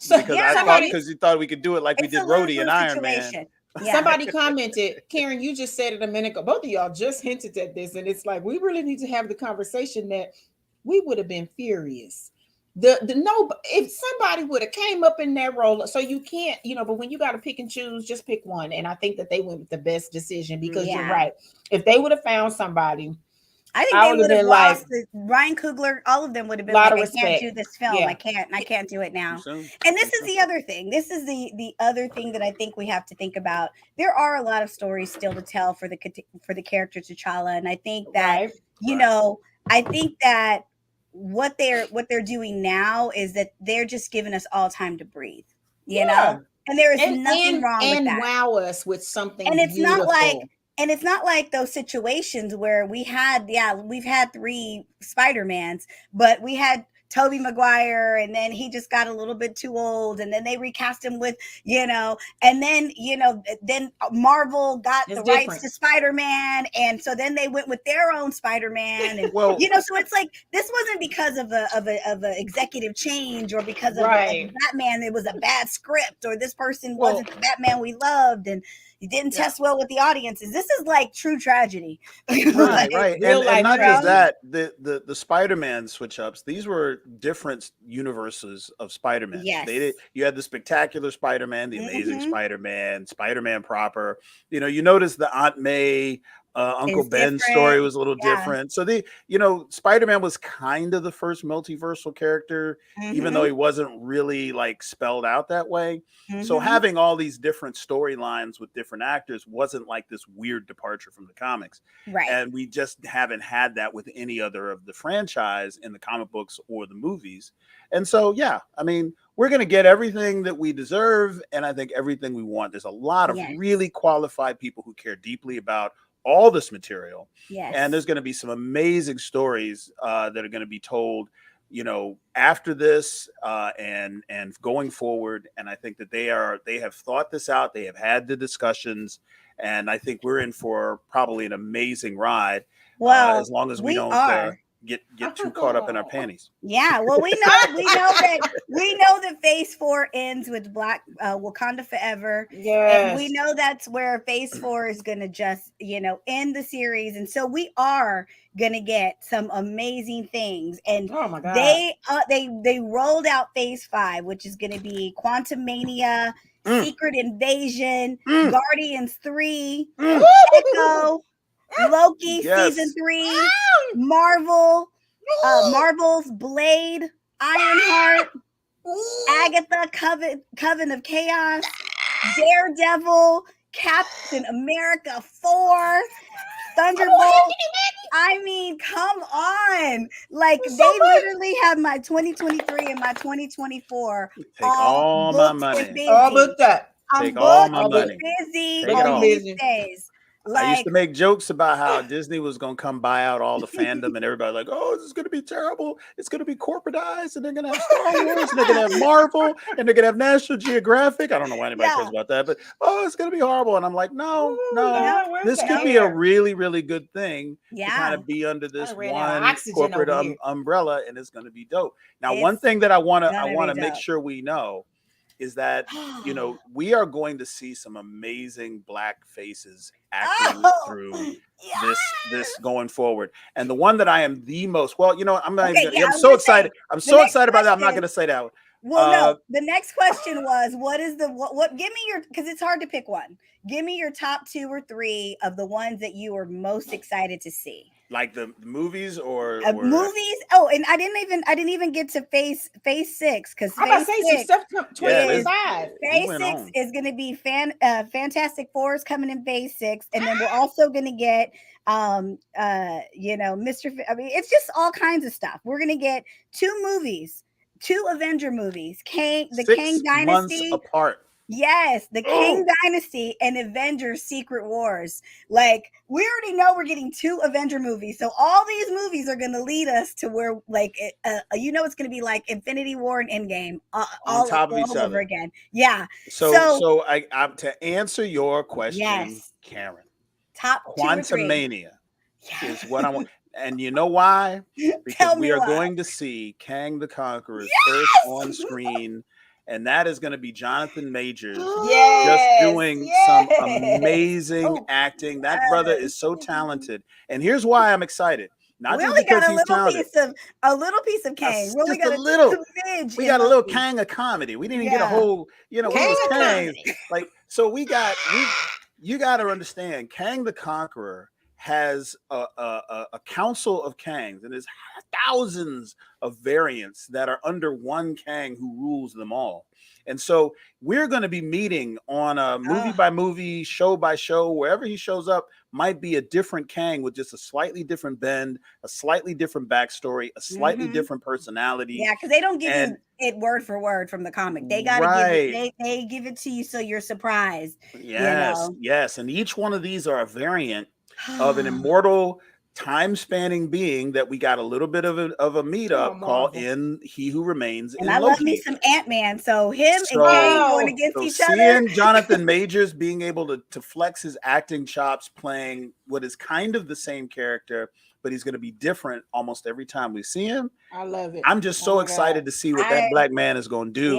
Because you thought we could do it like we did Rhodey and Iron Man. Yeah. Somebody commented, Karen, you just said it a minute ago. Both of y'all just hinted at this, and it's like we really need to have the conversation that we would have been furious. If somebody would have came up in that role, so you can't, but when you got to pick and choose, just pick one. And I think that they went with the best decision because you're right. If they would have found somebody, I think they would have lost Ryan Coogler. All of them would have been like, I can't do this film. Yeah. I can't do it now. And this is the other thing. This is the other thing that I think we have to think about. There are a lot of stories still to tell for the character T'Challa, and I think that I think that what they're doing now is that they're just giving us all time to breatve, you know, and there is nothing wrong with that. And wow us with something, and it's not like those situations where we've had 3 Spider-Mans, but we had Tobey Maguire, and then he just got a little bit too old, and then they recast him with, and then, then Marvel got the rights to Spider-Man, and so then they went with their own Spider-Man, and so it's like this wasn't because of a executive change or because of Batman. It was a bad script, or this person wasn't the Batman we loved, and he didn't test well with the audiences. This is like true tragedy. Right. And not just that, the Spider-Man switch ups, these were different universes of Spider-Man. Yes. You had the spectacular Spider-Man, the amazing Spider-Man, Spider-Man proper. You notice the Aunt May, Uncle Ben's story was a little different. So Spider-Man was kind of the first multiversal character, even though he wasn't really like spelled out that way. So having all these different storylines with different actors wasn't like this weird departure from the comics. Right. And we just haven't had that with any other of the franchise in the comic books or the movies. And so, we're going to get everything that we deserve. And I think everything we want. There's a lot of really qualified people who care deeply about all this material. Yes. And there's going to be some amazing stories that are going to be told, after this and going forward. And I think that they have thought this out. They have had the discussions, and I think we're in for probably an amazing ride. Well, as long as we don't get too caught up in our panties. Yeah, well, we know that Phase 4 ends with Black Wakanda Forever. Yes. And we know that's where Phase 4 is going to just, end the series. And so we are going to get some amazing things. And oh my God. They rolled out Phase 5, which is going to be Quantumania, Secret Invasion, Guardians 3, Echo, Loki season 3, Marvel's Blade, Ironheart, Agatha, Coven of Chaos, Daredevil, Captain America 4, Thunderbolt. I mean, come on. Like, they literally have my 2023 and my 2024 all my money. All booked up. Take all my money. Busy on these days. I used to make jokes about how Disney was going to come buy out all the fandom, and everybody like, oh, this is going to be terrible. It's going to be corporatized, and they're going to have Star Wars, and they're going to have Marvel, and they're going to have National Geographic. I don't know why anybody cares about that, but it's going to be horrible. And I'm like, no, this could be a really, really good thing to kind of be under this one corporate umbrella, and it's going to be dope. Now, one thing that I want to make sure we know is that we are going to see some amazing Black faces acting through this going forward. And the one that I am the most I'm so excited. I'm so excited about that. I'm not going to say that one. Well, no. The next question was, what is what? Give me your, because it's hard to pick one. Give me your top 2 or 3 of the ones that you are most excited to see. Like the movies or movies. Oh, and I didn't even get to phase 6 because Phase 6 Phase 6 is going to be Fantastic Four is coming in Phase 6, and then we're also going to get Mr. I mean, it's just all kinds of stuff. We're going to get 2 movies 2 Avenger movies, the 6 Kang months Dynasty. apart. Yes, the Kang Dynasty and Avengers Secret Wars. Like, we already know we're getting 2 Avenger movies. So all these movies are going to lead us to where, like, it's going to be like Infinity War and Endgame On top of each all over other. again. Yeah. So I to answer your question, yes, Karen, top 2 or 3. Quantumania is what I want. And you know why? Because we are going to see Kang the Conqueror's first on screen. And that is going to be Jonathan Majors just doing some amazing acting. That brother is so talented. And here's why I'm excited. Not just because he's talented. A little piece of Kang. We only got a little. We got a little Kang of comedy. We didn't get a whole, it was Kang. Like, so you got to understand, Kang the Conqueror has a council of Kangs, and there's thousands of variants that are under one Kang who rules them all. And so we're going to be meeting on a movie by movie, show by show, wherever he shows up might be a different Kang with just a slightly different bend, a slightly different backstory, a slightly different personality. Yeah, because they don't give you it word for word from the comic. They got to give it. They give it to you so you're surprised. Yes, yes. And each one of these are a variant of an immortal, time-spanning being that we got a little bit of a meetup called in He Who Remains. And I love me some Ant-Man. So him and Kang going against each other. Seeing Jonathan Majors being able to flex his acting chops, playing what is kind of the same character, but he's going to be different almost every time we see him. I love it. I'm just so excited to see what that black man is going to do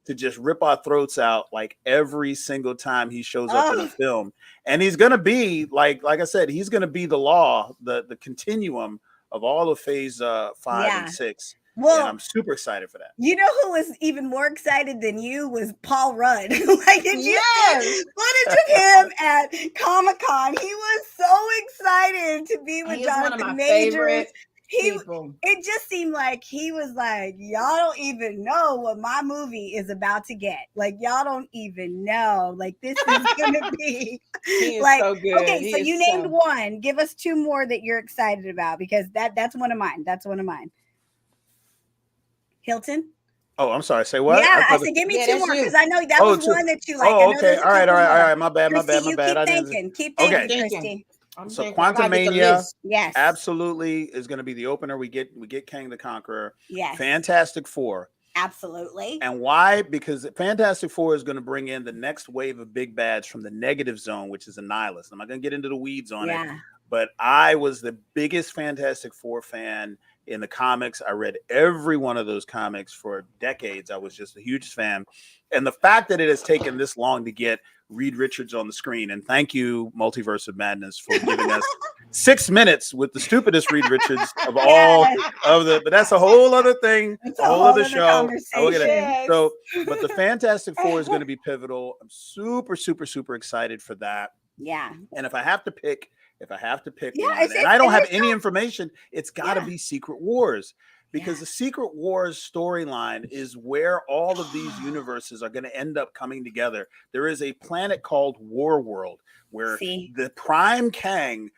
to just rip our throats out like every single time he shows up in a film. And he's going to be like I said, he's going to be the law, the continuum of all of phase 5 and 6. Well, and I'm super excited for that. You know who was even more excited than you was Paul Rudd. Like, did you see footage of him at Comic-Con? He was so excited to be with Jonathan Majors. It just seemed like he was like, y'all don't even know what my movie is about to get. Like, y'all don't even know. Like, this is gonna be like so good. Okay, so you named one. Give us 2 more that you're excited about, because that's one of mine. That's one of mine. Hilton? Oh, I'm sorry. Say what? Yeah, I said give me 2 more, because I know that was one that you like. Oh, okay. All right. My bad. Christi, keep thinking, Christi. So Quantumania, absolutely is going to be the opener. We get Kang the Conqueror. Yes. Fantastic Four. Absolutely. And why? Because Fantastic Four is going to bring in the next wave of big bads from the negative zone, which is Annihilus. I'm not going to get into the weeds on it, but I was the biggest Fantastic Four fan in the comics. I read every one of those comics for decades. I was just a huge fan. And the fact that it has taken this long to get Reed Richards on the screen, and thank you, Multiverse of Madness, for giving us 6 minutes with the stupidest Reed Richards of all of the, but that's a whole other thing, a whole other show. So, but the Fantastic Four is going to be pivotal. I'm super, super, super excited for that. Yeah. And if I have to pick one, and I don't have any information, it's got to be Secret Wars. Because the Secret Wars storyline is where all of these universes are going to end up coming together. There is a planet called War World where the Prime Kang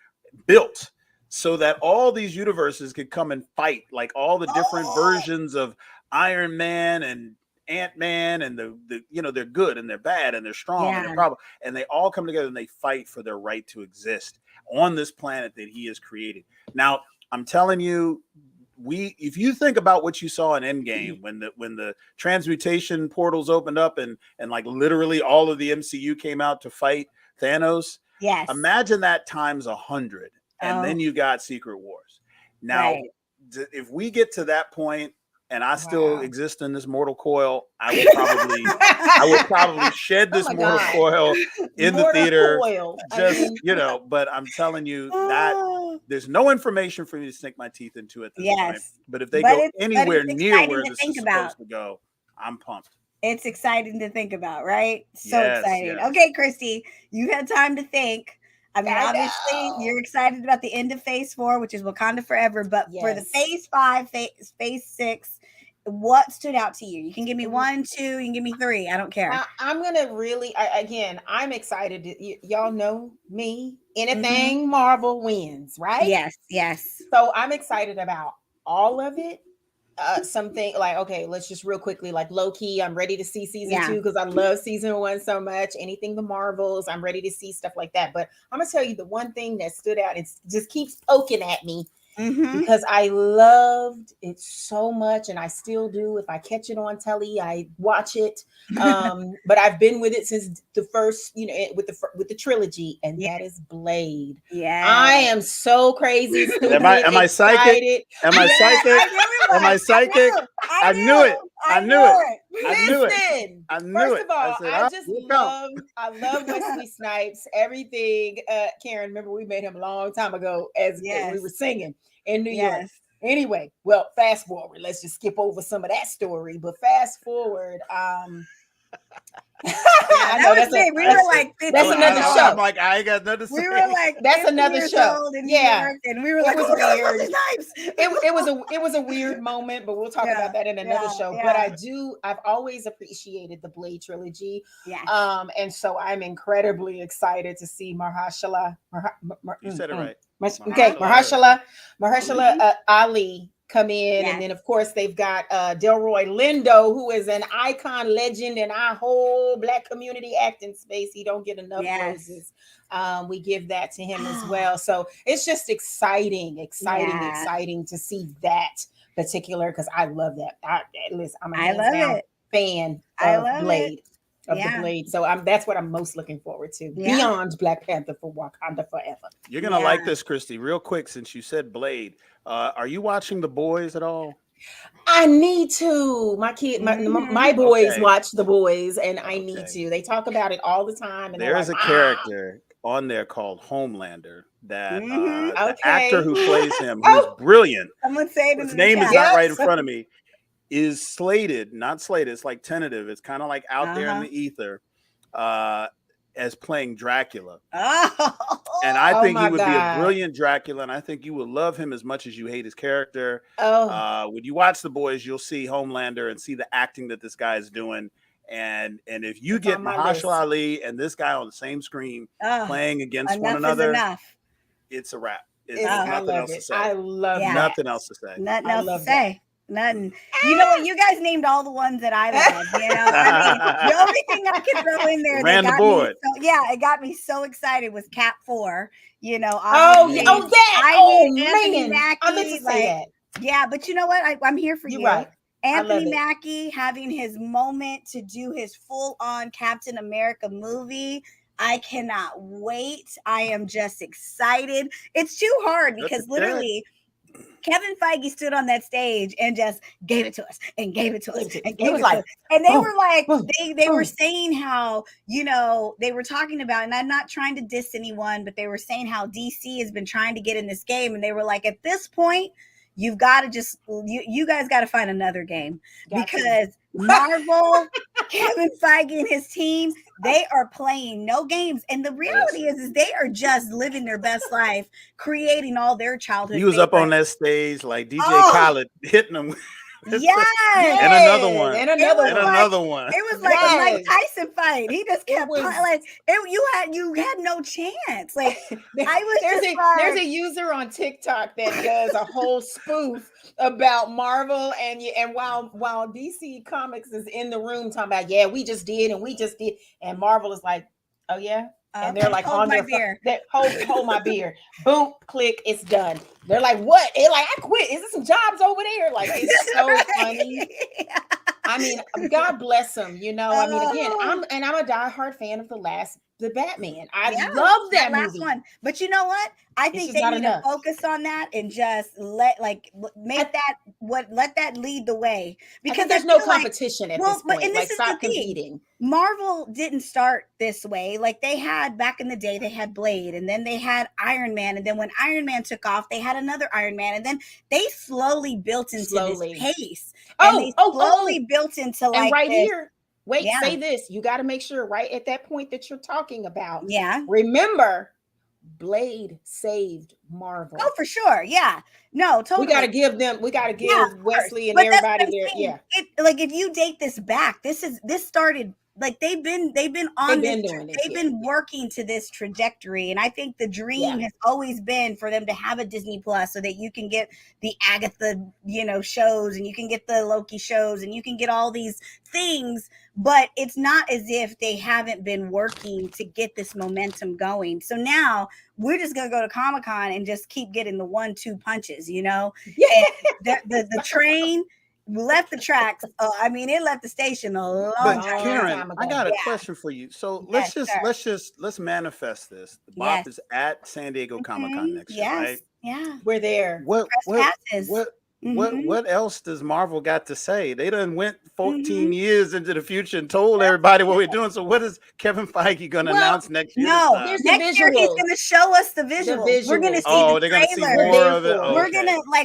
built so that all these universes could come and fight, like all the different versions of Iron Man and Ant-Man, and the they're good and they're bad and they're strong and they're probably, and they all come together and they fight for their right to exist on this planet that he has created. Now, I'm telling you, if you think about what you saw in Endgame, when the transmutation portals opened up and like literally all of the MCU came out to fight Thanos. Yes. Imagine that times 100, and then you got Secret Wars. Now, if we get to that point and I still exist in this mortal coil, I would probably shed this mortal coil in the theater. But I'm telling you that there's no information for me to sink my teeth into at this point. But if they go anywhere near where this is supposed to go, I'm pumped. It's exciting to think about, right? So exciting. Yes. Okay, Christi, you had time to think. I mean, obviously, you're excited about the end of phase 4, which is Wakanda Forever. But for the phase 5, phase 6, what stood out to you? You can give me 1, 2, you can give me 3. I don't care. I'm going to really, I'm excited. Y'all know me. Anything Marvel wins, right? Yes, yes. So I'm excited about all of it. something like, okay, let's just real quickly, like low key, I'm ready to see season 2 because I love season 1 so much. Anything the Marvels, I'm ready to see stuff like that. But I'm gonna tell you the one thing that stood out, it just keeps poking at me because I loved it so much, and I still do. If I catch it on telly, I watch it. But I've been with it since the first, with the trilogy, and that is Blade. Yeah, I am so crazy. Am I psychic? Am I psychic? Am I psychic? I knew it. I knew it. First of all, I love Wesley Snipes. Everything. Karen, remember we met him a long time ago as we were singing in New York. Anyway, well, fast forward. Let's just skip over some of that story. But fast forward. I know that's we were like, that's another show. I'm like, I ain't got nothing to say. We were like, that's another show. Yeah, and we were like, it was weird. It was a weird moment, but we'll talk about that in another show. But I've always appreciated the Blade trilogy. Yeah. And so I'm incredibly excited to see Mahershala. You said it right. Mahershala Ali come in, and then of course they've got Delroy Lindo, who is an icon, legend in our whole Black community acting space. He don't get enough roses. We give that to him as well. So it's just exciting to see that particular, because I love that. I'm a fan of Blade. The Blade. So that's what I'm most looking forward to. Beyond Black Panther for Wakanda Forever. You're gonna like this, Christy. Real quick, since you said Blade, are you watching The Boys at all? I need to. My boys watch The Boys, and I need to. They talk about it all the time. And there's a character on there called Homelander that the actor who plays him, who's brilliant. Someone say his name is not right in front of me. Is slated, not slated, it's like tentative. It's kind of like out there in the ether as playing Dracula. And I think he would be a brilliant Dracula, and I think you would love him as much as you hate his character. When you watch The Boys, you'll see Homelander and see the acting that this guy is doing. And if you get Mahershala Ali and this guy on the same screen playing against one another, it's a wrap. It's nothing else to say. I love nothing else to say. Nothing else to say. Nothing. You know what? You guys named all the ones that I love. You know, I mean, the only thing I could throw in there ran the board. It got me so excited was Cat 4. You know, Anthony Mackie, I meant to say that. Yeah, but you know what? I'm here for you. Right. Anthony Mackie having his moment to do his full-on Captain America movie. I cannot wait. I am just excited. It's too hard because literally Kevin Feige stood on that stage and just gave it to us and gave it to us and gave it to us. And they were like, they were saying how, you know, they were talking about, and I'm not trying to diss anyone, but they were saying how DC has been trying to get in this game. And they were like, at this point, you've got to just, you guys got to find another game because Marvel, Kevin Feige and his team, they are playing no games. And the reality is they are just living their best life, creating all their childhood. He was up on that stage like DJ Khaled hitting them. Yes. And another one. And another one. It was like a Mike Tyson fight. He just kept you had no chance. Like there's a user on TikTok that does a whole spoof about Marvel and while DC Comics is in the room talking about we just did and Marvel is like, oh yeah. And they're like, hold my beer. Hold my beer. Boom, click, it's done. They're like, what? They're like, I quit. Is there some jobs over there? Like, it's so funny. I mean, God bless them. You know, I mean, again, I'm a diehard fan of the Batman. I love that last movie. one. But you know what? I think they need to focus on that and just let that lead the way, because there's no competition at this point. And like, stop competing. Marvel didn't start this way. Like they had back in the day, they had Blade, and then they had Iron Man, and then when Iron Man took off, they had another Iron Man, and then they slowly built into this pace. Built into like and right this. Here. Wait, say this. You got to make sure right at that point that you're talking about. Yeah. Remember, Blade saved Marvel. Oh, for sure. Yeah. No, totally. We got to give Wesley and everybody there. Yeah. Like if you date this back, this started like they've been working to this trajectory, and I think the dream has always been for them to have a Disney Plus so that you can get the Agatha, shows, and you can get the Loki shows, and you can get all these things. But it's not as if they haven't been working to get this momentum going. So now we're just gonna go to Comic-Con and just keep getting the 1-2 punches, And the train left the tracks. It left the station a long time. Karen, I got a question for you. So let's manifest this. The BOP is at San Diego Comic-Con next year, right? Yeah, we're there. What else does Marvel got to say? They done went 14 years into the future and told everybody what we're doing. So what is Kevin Feige going to announce next year? No, next year he's going to show us the visuals. We're going to see the they're going to see more of it. Okay.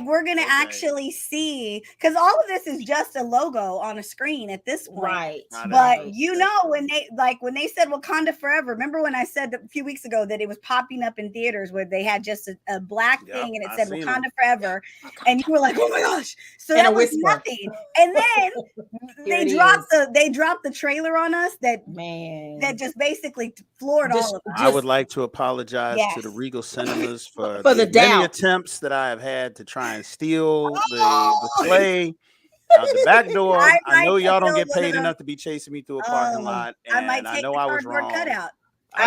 We're going to actually see, because all of this is just a logo on a screen at this point. Right. But when they said Wakanda Forever, remember when I said a few weeks ago that it was popping up in theaters where they had just a black thing and it said Wakanda Forever, and you were like, oh my gosh. So that was nothing. And then they dropped the trailer on us that just basically floored all of us. I would like to apologize to the Regal Cinemas for the many attempts that I have had to try and steal the play out the back door. I know y'all don't get paid enough to be chasing me through a parking lot, and I know I was wrong.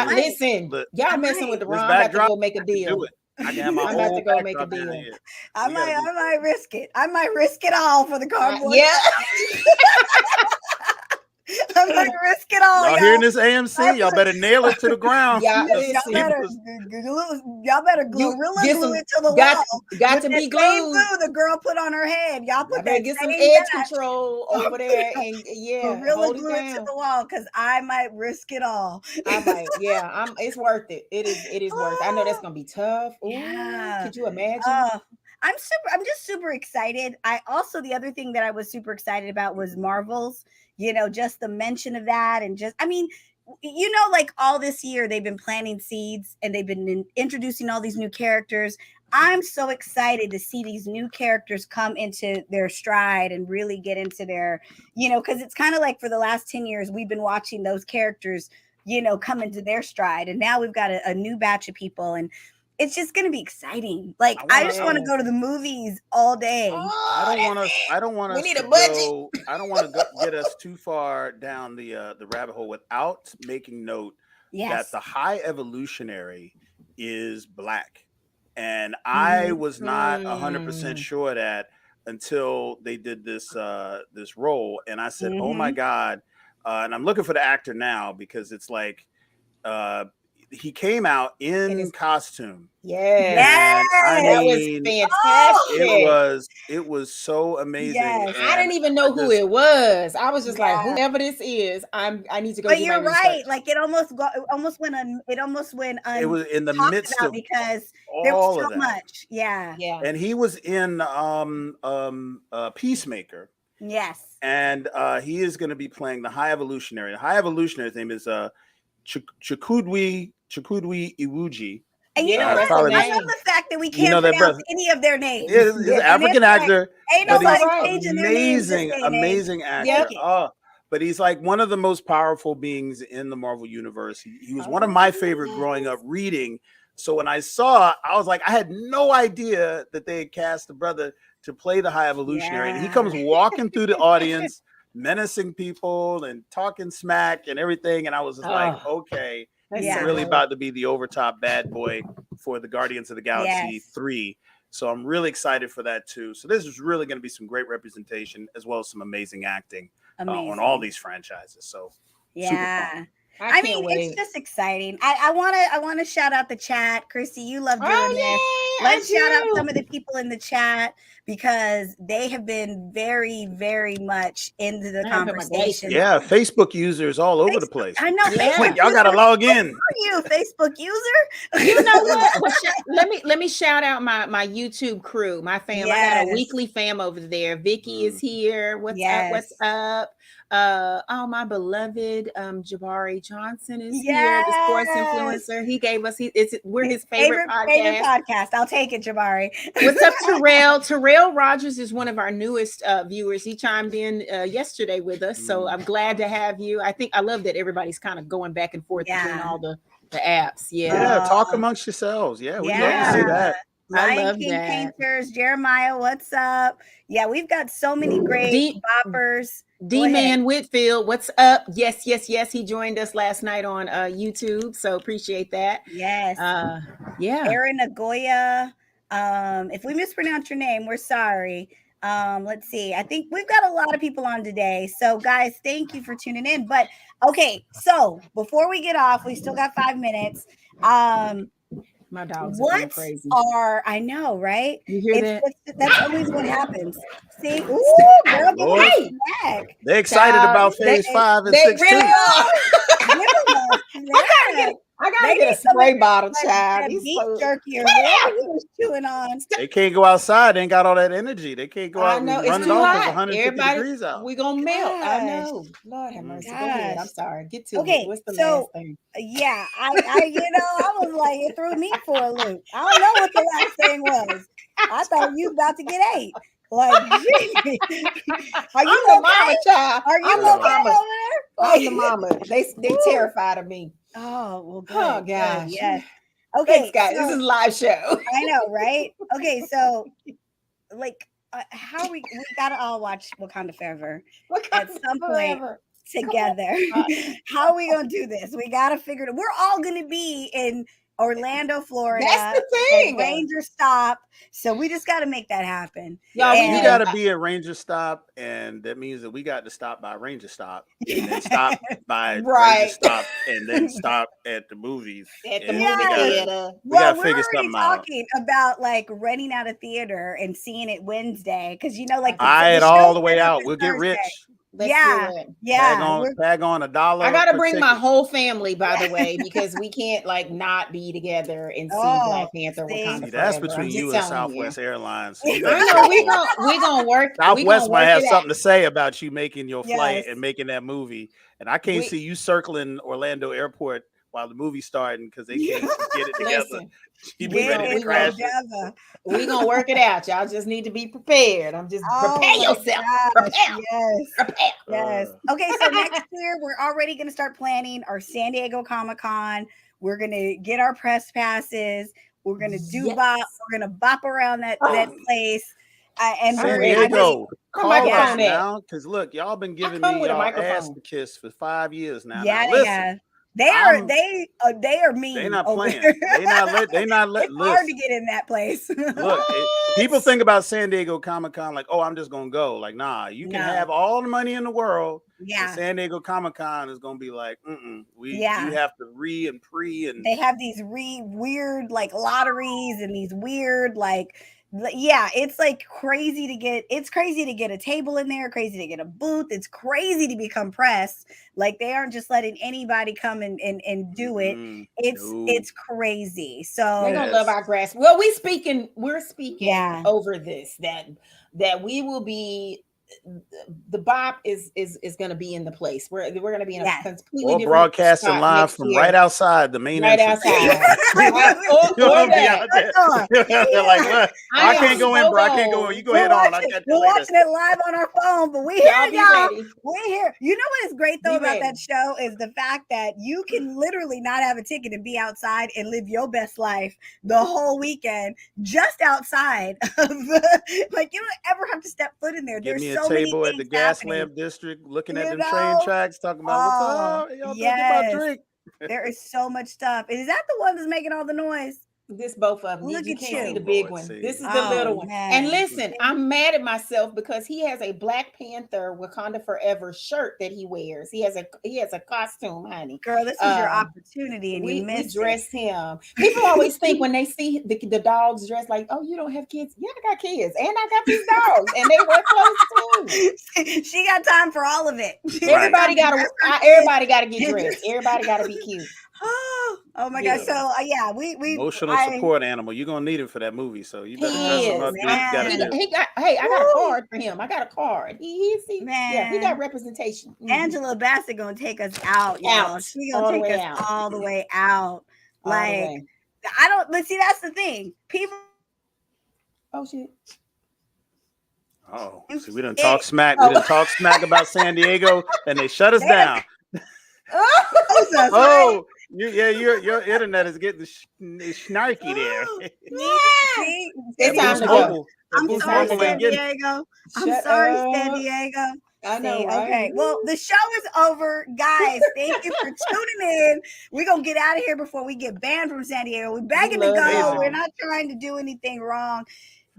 Listen, y'all messing with the wrong. I'm about to go make a deal. I can have my about to go make a deal. I might risk it. I might risk it all for the cardboard. I'm gonna risk it all. Y'all hearing this, AMC? Y'all better nail it to the ground. Y'all better gorilla glue it to the wall. Got to be glued. Glue the girl put on her head. Y'all put that get some edge control over there, and gorilla glue it to the wall, because I might risk it all. I might. It's worth it. It is worth it. I know that's gonna be tough. Ooh, could you imagine? I'm just super excited. The other thing that I was super excited about was Marvel's, just the mention of that, and just, like all this year they've been planting seeds and they've been introducing all these new characters. I'm so excited to see these new characters come into their stride and really get into their, because it's kind of like for the last 10 years, we've been watching those characters, come into their stride. And now we've got a new batch of people, and it's just going to be exciting. Like, I just want to go to the movies all day. I don't want us. We need a budget. I don't want to get us too far down the rabbit hole without making note that the High Evolutionary is Black, and I was not 100% sure that until they did this role, and I said, "Oh my God!" And I'm looking for the actor now, because it's like. He came out in costume. That was fantastic. It was so amazing. I didn't even know who it was. I was just like, whoever this is, I need to go. But you're right. Like it almost went. It was in the midst of because there was so much. Yeah. And he was in Peacemaker. Yes. And he is going to be playing the High Evolutionary. The High Evolutionary's name is Chukudwi Iwuji. And I love the fact that we can't pronounce any of their names. He's an African actor. Ain't nobody changing their names. Amazing actor. But he's like one of the most powerful beings in the Marvel universe. He was one of my favorite growing up reading. So when I saw, I was like, I had no idea that they had cast the brother to play the High Evolutionary. And he comes walking through the audience, menacing people and talking smack and everything. And I was just like, okay. He's really about to be the overtop bad boy for the Guardians of the Galaxy 3. So I'm really excited for that too. So this is really going to be some great representation as well as some amazing acting on all these franchises. So super fun. I mean, it's just exciting. I want to shout out the chat. Christy, you love doing this. Let's shout out some of the people in the chat, because they have been very, very much into the conversation. Yeah, Facebook users all over the place. I know. Y'all got to log in. Who are you, Facebook user? You know what? Let me shout out my YouTube crew, my fam. I got a weekly fam over there. Vicky is here. What's up? My beloved Jabari Johnson is here, the sports influencer. He gave us we're his favorite podcast. I'll take it, Jabari. What's up, Terrell? Terrell Rogers is one of our newest viewers. He chimed in yesterday with us, so I'm glad to have you. I love that everybody's kind of going back and forth between all the apps. Yeah, talk amongst yourselves. Yeah, we love to see that. Lion King Painters, Jeremiah, what's up? Yeah, we've got so many great boppers. D-Man Whitfield, what's up? Yes. He joined us last night on YouTube, so appreciate that. Yes. Yeah. Aaron Nagoya. If we mispronounce your name, we're sorry. Let's see. I think we've got a lot of people on today. So guys, thank you for tuning in. But okay, so before we get off, we still got 5 minutes. My dogs are going crazy. I know, right? You hear that? That's always what happens. See, they're excited about phase 5 and 6 really too. I gotta get a spray bottle, child. Beef jerky or whatever he was chewing on. They can't go outside. They ain't got all that energy. They can't go out and run it off. It's 150 degrees out. We gonna melt. I know. Lord have mercy. Go ahead. I'm sorry. Get to it. What's the last thing? Yeah, I was like, it threw me for a loop. I don't know what the last thing was. I thought you about to get ate. Like, gee. Are you the mama, child? Are you the mama over there? I'm the mama. They terrified of me. Oh, well, good. Oh, gosh. Good, yes. Okay, thanks, guys. This is a live show. I know, right? Okay, so, like, how we gotta all watch Wakanda Forever at some point together. How are we gonna do this? We gotta figure it out. We're all gonna be in Orlando, Florida. That's the thing. Ranger Stop. So we just got to make that happen. Y'all, we got to be at Ranger Stop, and that means that we got to stop by Ranger Stop, and then stop by Ranger Stop, and then stop at the movies. At the movie theater. We got to figure something out. We're talking about like renting out a theater and seeing it Wednesday, because like it all the way out. We'll get rich. Let's yeah. Tag on $1. I gotta bring my whole family, by the way, because we can't not be together and see Black Panther. Wakanda that's between you and Southwest Airlines. So I know we gonna work. Southwest might have something to say about you making your flight and making that movie, and I can't see you circling Orlando Airport while the movie's starting because they can't get it together. You be ready to crash it. We gonna work it out. Y'all just need to be prepared. I'm just prepare yourself. Prepare. Yes. Okay, so next year we're already gonna start planning our San Diego Comic-Con. We're gonna get our press passes. We're gonna do bop. We're gonna bop around that place. And San Diego, call us now, because look, y'all been giving me y'all ass to kiss for 5 years now. Yeah. They are mean. They're not playing. They not letting. It's hard to get in that place. Look, people think about San Diego Comic-Con like, oh, I'm just gonna go. Like, nah, you can have all the money in the world. Yeah. San Diego Comic-Con is gonna be like, you have to and they have these weird like lotteries and these weird it's like crazy to get a table in there, crazy to get a booth. It's crazy to become press. Like they aren't just letting anybody come and do it. It's crazy. So we're gonna love our grass. Well, we're speaking over this that we will be. The BOP is going to be in the place. We're going to be in a completely different broadcasting live from right outside the main entrance. Outside. I can't go in, bro. I can't go in. You go ahead on. We're watching it live on our phone, but we hear y'all. We're here. You know what is great though about that show is the fact that you can literally not have a ticket and be outside and live your best life the whole weekend just outside of you don't ever have to step foot in there. There's so table at the gas lamp district looking at them train tracks talking about what's up. Y'all about drink. There is so much stuff. Is that the one that's making all the noise? This both of them. Look you at can't you. see the big one. This is the little one. Man. And listen, I'm mad at myself because he has a Black Panther Wakanda Forever shirt that he wears. He has a costume, honey. Girl, this is your opportunity, and you missed we dressed him. People always think when they see the dogs dressed like, oh, you don't have kids. Yeah, I got kids, and I got these dogs, and they wear clothes too. She got time for all of it. Everybody gotta get dressed. Everybody gotta be cute. Oh my gosh. So yeah, we emotional support animal. You're gonna need him for that movie. So you better dress him up. Hey, I got a card for him. I got a card. He got representation. Angela Bassett gonna take us out, y'all. She gonna take us all the way out. Like I don't, but see, that's the thing. People. Oh shit. Oh, see, we done talk smack. We done talk smack about San Diego, and they shut us down. Oh, your internet is getting snarky there. It's time to go. I'm sorry, San Diego. I'm sorry, San Diego. I know, right? Okay, well, the show is over. Guys, thank you for tuning in. We're going to get out of here before we get banned from San Diego. We're begging to go. We're not trying to do anything wrong.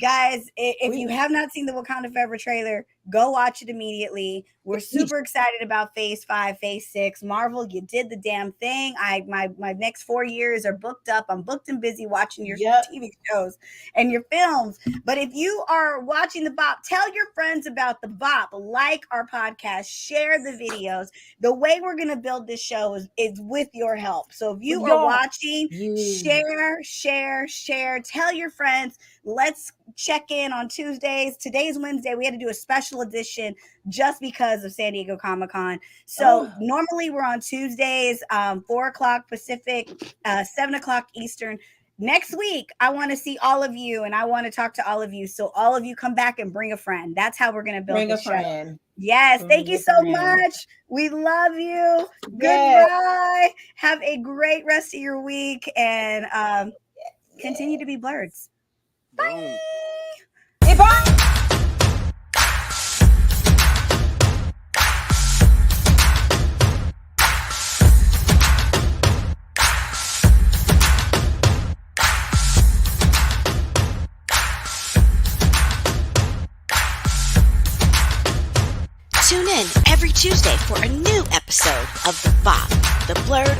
Guys, if you have not seen the Wakanda Forever trailer, go watch it immediately. We're super excited about Phase 5, Phase 6. Marvel, you did the damn thing. My next 4 years are booked up. I'm booked and busy watching your TV shows and your films. But if you are watching the BOP, tell your friends about the BOP. Like our podcast. Share the videos. The way we're going to build this show is with your help. So if you are watching, share. Tell your friends. Let's check in on Tuesdays. Today's Wednesday. We had to do a special edition just because of San Diego Comic-Con. So normally we're on Tuesdays, 4:00 Pacific, 7:00 Eastern. Next week, I want to see all of you and I want to talk to all of you. So all of you come back and bring a friend. That's how we're going to build the show. Friend. Yes. Thank you so much. We love you. Goodbye. Have a great rest of your week and continue to be blurs. Bye. Hey, bye. Tune in every Tuesday for a new episode of The BOP, the BLERD